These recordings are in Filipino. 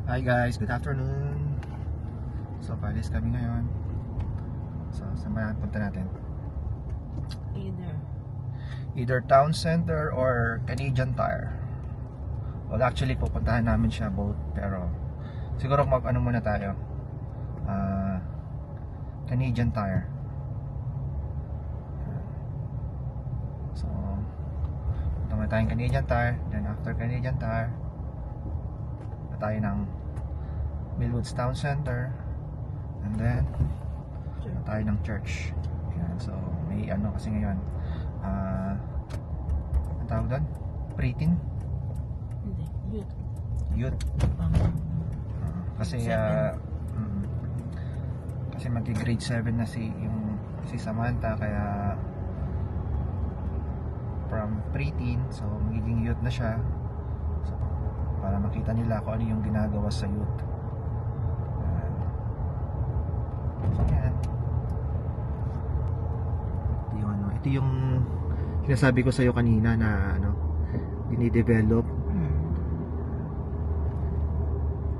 Hi guys, good afternoon. So, paalis kami ngayon. So, saan ba punta natin? Either Town Center or Canadian Tire. Well, actually, pupuntahan namin siya both. Pero, siguro mag-ano muna tayo. Canadian Tire. So, punta muna tayong Canadian Tire. Then, after Canadian Tire, punta tayo ng Millwoods Town Center. And then, punta tayo ng church. Yan. So, may ano kasi ngayon. Ang tawag doon? Preteen? Hindi, Youth. Kasi kasi magki-grade 7 na si Samantha, kaya from preteen, so magiging youth na siya. So, para makita nila kung ano yung ginagawa sa youth. So yan. Ito yung sinasabi ko sa iyo kanina na dinidevelop,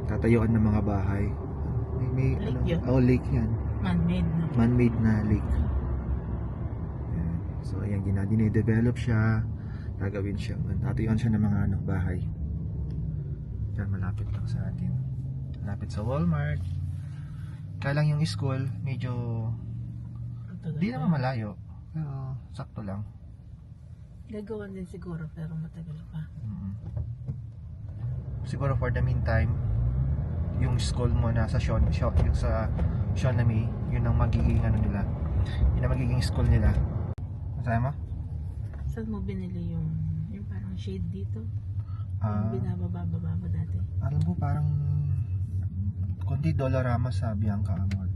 tatayuan ng mga bahay. May lake yun. Lake yan. Man-made na lake. Ayan. So ayan, dinidevelop siya, gagawin siya, tatayuan siya ng mga bahay. Yan, malapit lang sa atin, malapit sa Walmart. Kaya lang yung school medyo di naman malayo, pero sakto lang. Gagawan din siguro pero matagal pa. Siguro for the meantime, yung school mo na sa Sean na May, yun ang magiging nila. Yun ang magiging school nila. Masaya mo? Saan mo binili yung parang shade dito? Yung binababa dati. Alam ko parang kundi Dollarama sa Bianca Mall.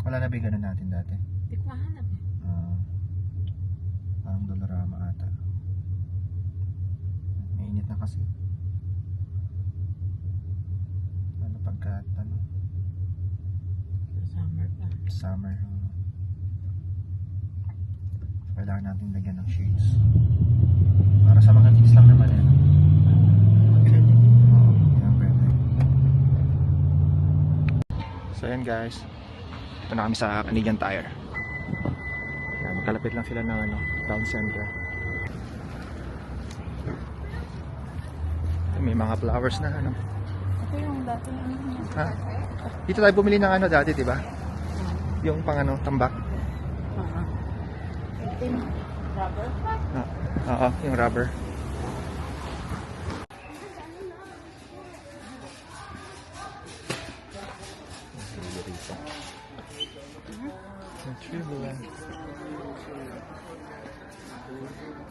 Wala na ba ganun natin dati? Hindi ko mahanap eh. Parang Dollarama ata. Mainit na kasi. Ano pagka Summer pa. summer. Kailangan natin lagyan ng shades. Para sa mga kids lang naman Pwede dito. Yan pwede. So yan guys, ito na kami sa Canadian Tire. Yan, kalapit lang sila ng town center. May mga flowers na Ito yung dati Ha? Dito tayo bumili ng dati, di ba? Yung pang tambak. Ito yung rubber. Oo, yung rubber.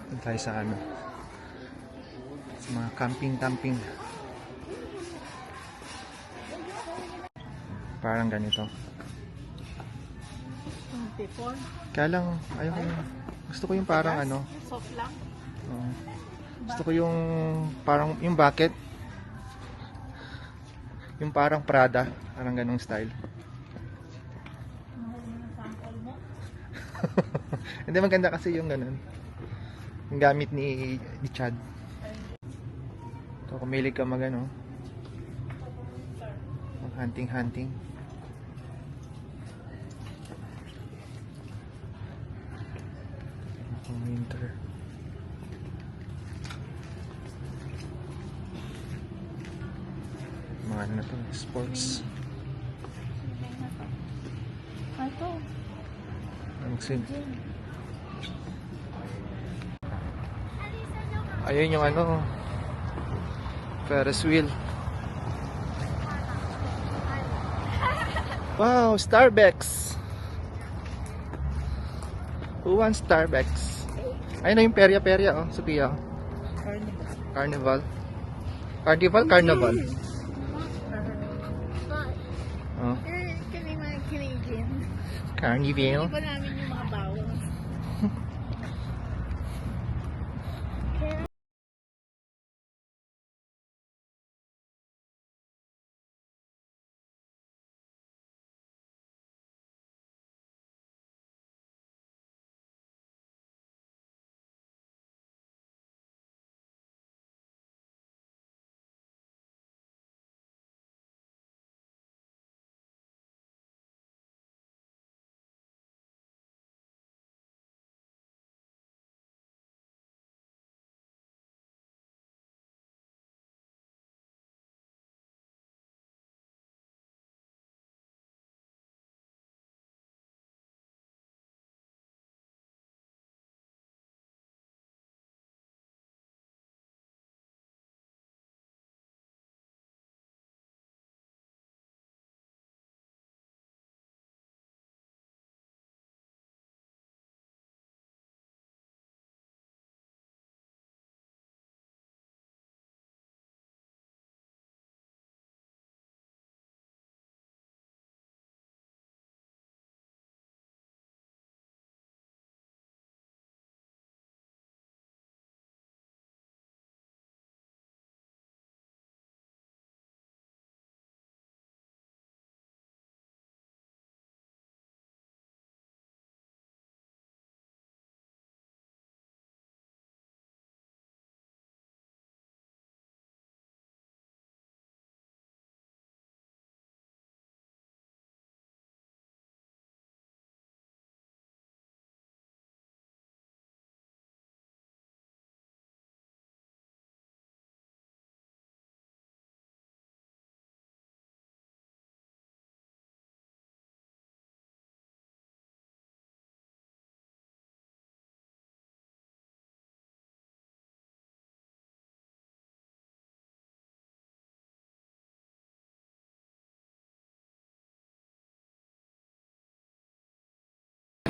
Doon tayo sa sa mga camping. Parang ganito. People. Kaya lang, ayoko yung, gusto ko yung parang Soft lang. gusto ko yung parang yung bucket. Yung parang Prada, parang ganong style. Hindi, maganda kasi yung ganun. Yung gamit ni Chad. So, kung mahilig ka mag hunting. Winter. Mga na to, sports. Ito. Mag-swim. Ayun yung Ferris wheel. Wow, Starbucks. Who wants Starbucks? Ayun na yung perya-perya, Sophia. Carnival. Carnival. Kami mga Canadian. Carnival. Hindi pa namin yung mga bawang.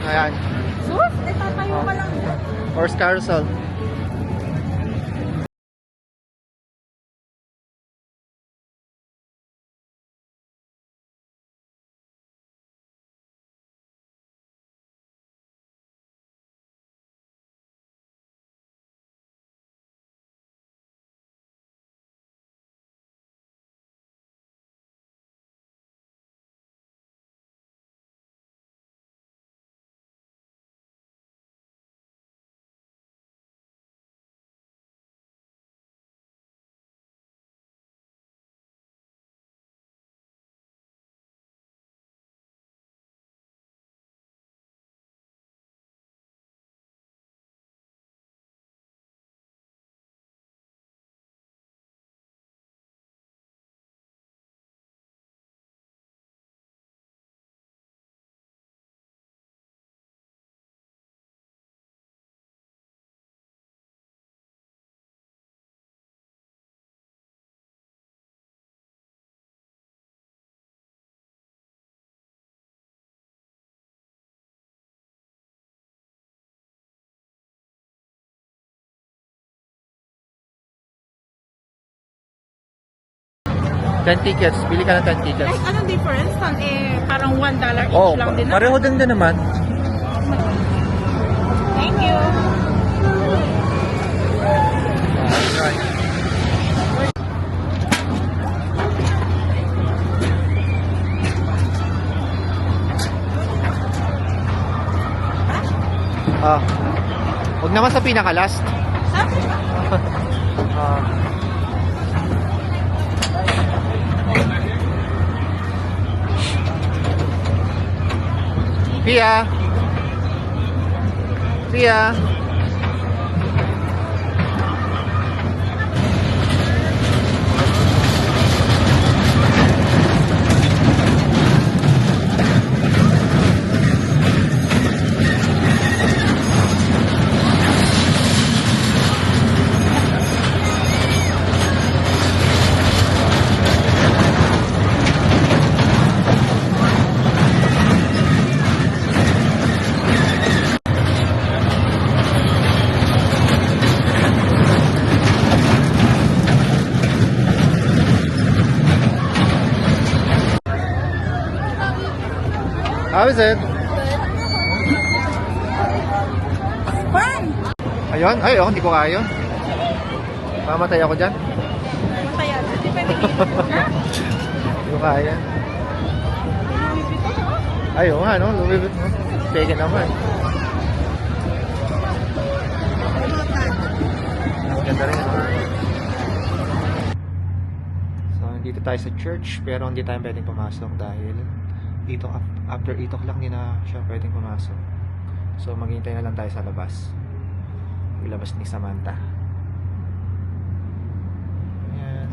Ayan. Sus, tatayo ka lang. Horse carousel. $10 tickets. Bili ka ng 10 tickets. Like, anong difference? Parang $1 each Oh, lang din. pareho din naman. Thank you. Alright. Huwag naman sa pinaka-last. Pia. Pia. How is it? Fun! Ayun? Ay, hindi ko kaya yun. Mamatay ako dyan. Masaya. Hindi pwede Hindi ko kaya. Ay, oo nga, no? Lumibit mo. Peke naman. Ganda rin, no? So, dito tayo sa church, pero hindi tayo pwedeng pumasok dahil after 8 o'clock hindi na siya pwedeng pumasok. So, maghihintay na lang tayo sa labas. Ilabas ni Samantha. Ayan.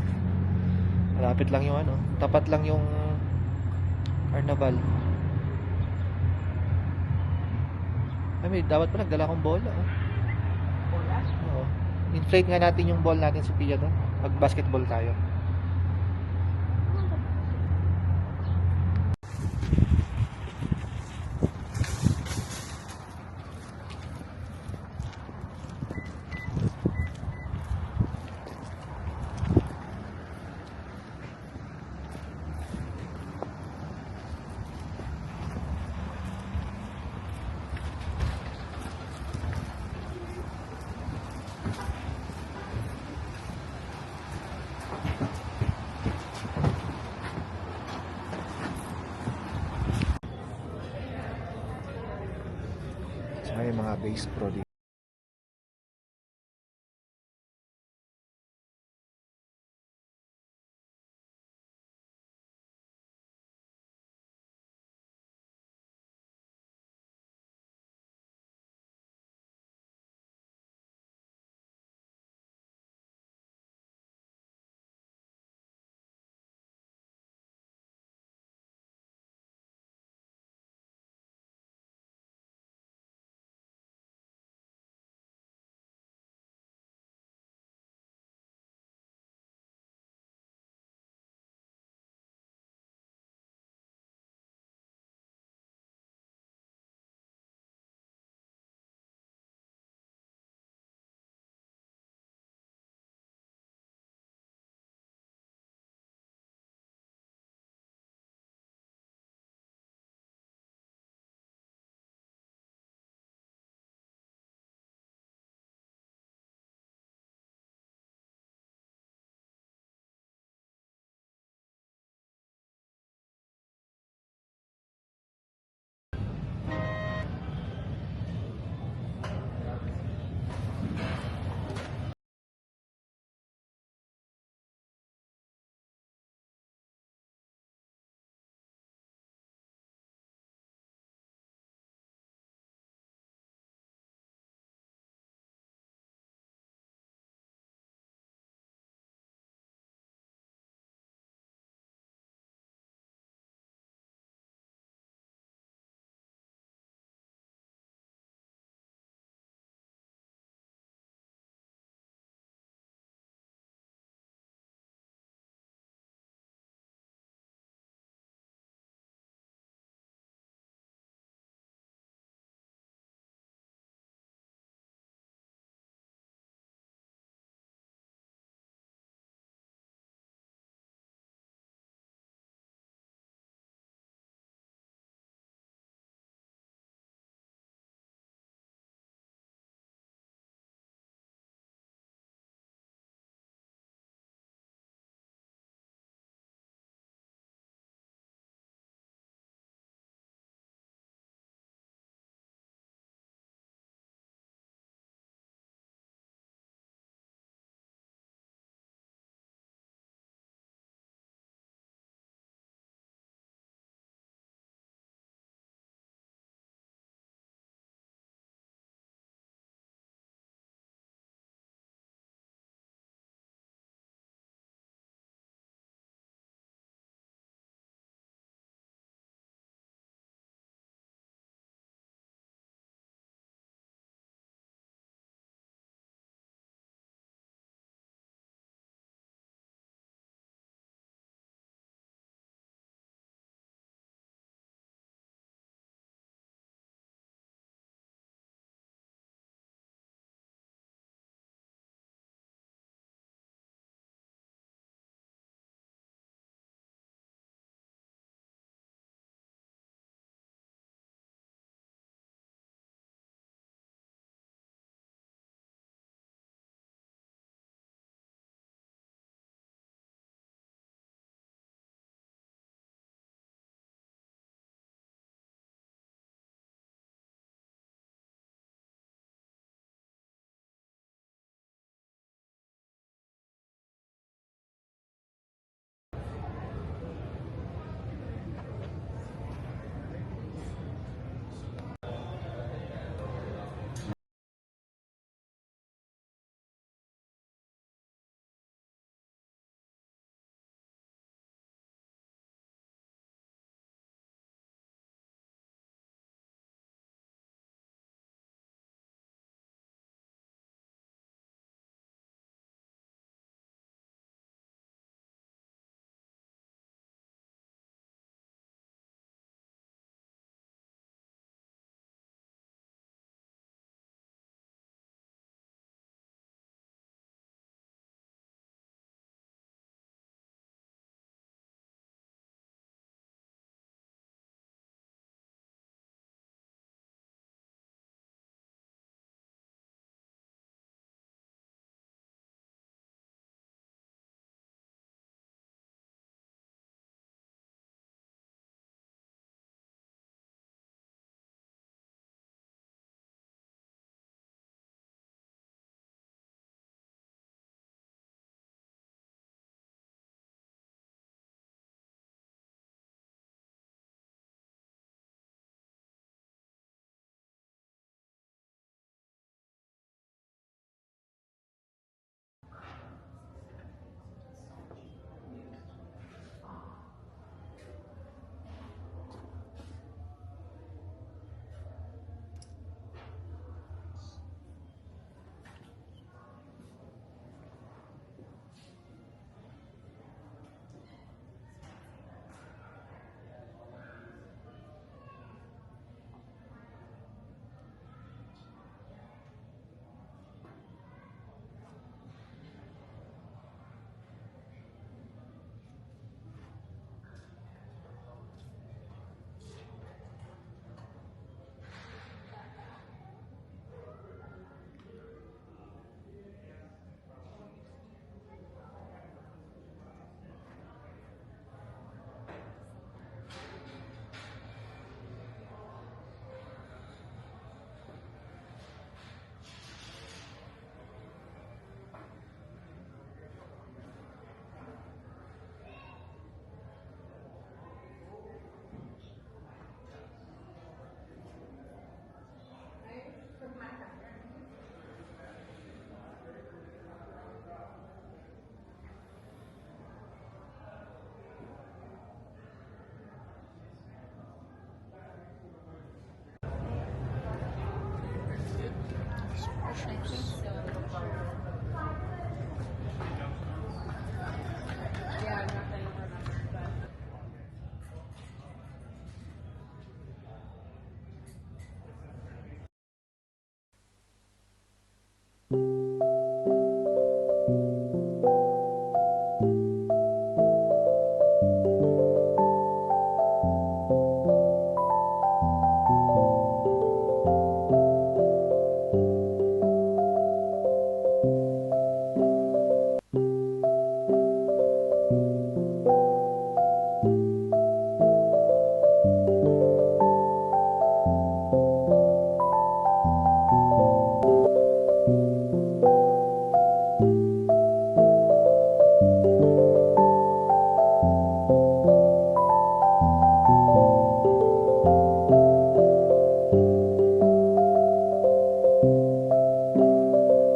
Malapit lang yung ano. Tapat lang yung carnival. Ay, dapat pa nagdala akong bola. Oh. Oo. Inflate nga natin yung ball natin, Sophia, doon. Mag-basketball tayo. May mga base pro dito.